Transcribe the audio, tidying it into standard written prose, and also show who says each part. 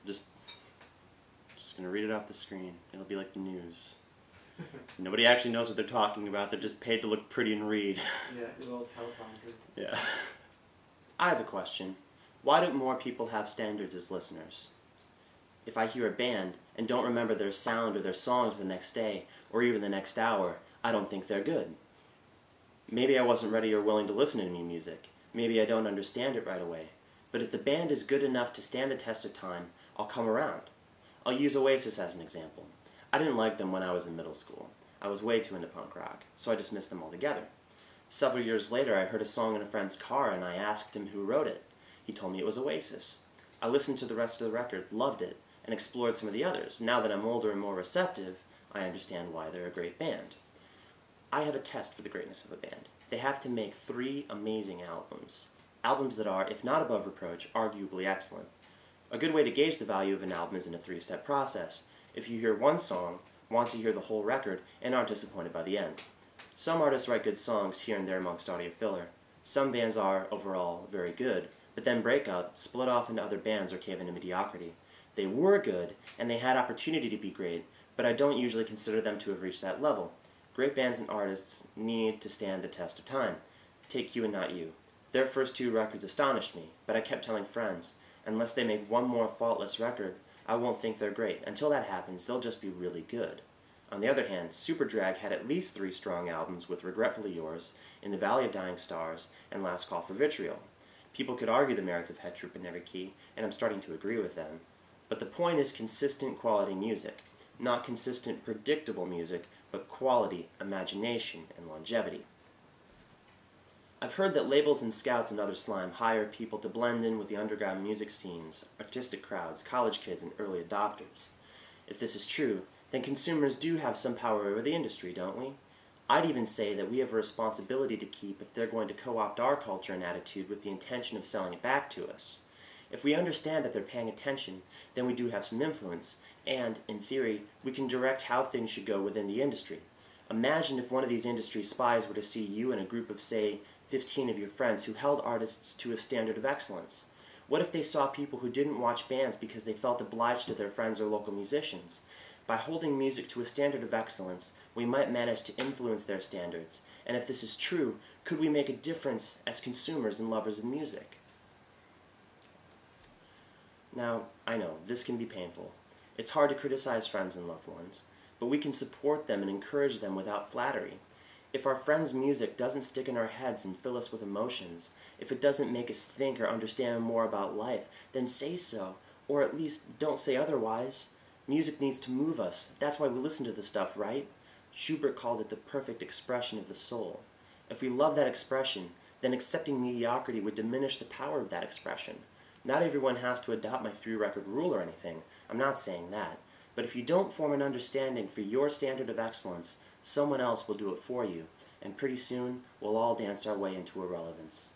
Speaker 1: Just gonna read it off the screen. It'll be like the news. Nobody actually knows what they're talking about. They're just paid to look pretty and read.
Speaker 2: Yeah, a little teleprompter.
Speaker 1: Yeah. I have a question. Why don't more people have standards as listeners? If I hear a band and don't remember their sound or their songs the next day, or even the next hour, I don't think they're good. Maybe I wasn't ready or willing to listen to new music. Maybe I don't understand it right away. But if the band is good enough to stand the test of time, I'll come around. I'll use Oasis as an example. I didn't like them when I was in middle school. I was way too into punk rock, so I dismissed them altogether. Several years later, I heard a song in a friend's car and I asked him who wrote it. He told me it was Oasis. I listened to the rest of the record, loved it, and explored some of the others. Now that I'm older and more receptive, I understand why they're a great band. I have a test for the greatness of a band. They have to make 3 amazing albums. Albums that are, if not above reproach, arguably excellent. A good way to gauge the value of an album is in a 3-step process. If you hear one song, want to hear the whole record, and aren't disappointed by the end. Some artists write good songs here and there amongst audio filler. Some bands are, overall, very good, but then break up, split off into other bands, or cave into mediocrity. They were good, and they had opportunity to be great, but I don't usually consider them to have reached that level. Great bands and artists need to stand the test of time. Take You and Not You. Their first 2 records astonished me, but I kept telling friends, unless they make one more faultless record, I won't think they're great. Until that happens, they'll just be really good. On the other hand, Superdrag had at least 3 strong albums with Regretfully Yours, In the Valley of Dying Stars, and Last Call for Vitriol. People could argue the merits of Head Troop in every key, and I'm starting to agree with them. But the point is consistent quality music. Not consistent, predictable music, but quality, imagination, and longevity. I've heard that labels and scouts and other slime hire people to blend in with the underground music scenes, artistic crowds, college kids, and early adopters. If this is true, then consumers do have some power over the industry, don't we? I'd even say that we have a responsibility to keep if they're going to co-opt our culture and attitude with the intention of selling it back to us. If we understand that they're paying attention, then we do have some influence, and, in theory, we can direct how things should go within the industry. Imagine if one of these industry spies were to see you and a group of, say, 15 of your friends who held artists to a standard of excellence. What if they saw people who didn't watch bands because they felt obliged to their friends or local musicians? By holding music to a standard of excellence, we might manage to influence their standards. And if this is true, could we make a difference as consumers and lovers of music? Now, I know, this can be painful. It's hard to criticize friends and loved ones, but we can support them and encourage them without flattery. If our friends' music doesn't stick in our heads and fill us with emotions, if it doesn't make us think or understand more about life, then say so, or at least don't say otherwise. Music needs to move us. That's why we listen to this stuff, right? Schubert called it the perfect expression of the soul. If we love that expression, then accepting mediocrity would diminish the power of that expression. Not everyone has to adopt my 3-record rule or anything. I'm not saying that. But if you don't form an understanding for your standard of excellence, someone else will do it for you, and pretty soon we'll all dance our way into irrelevance.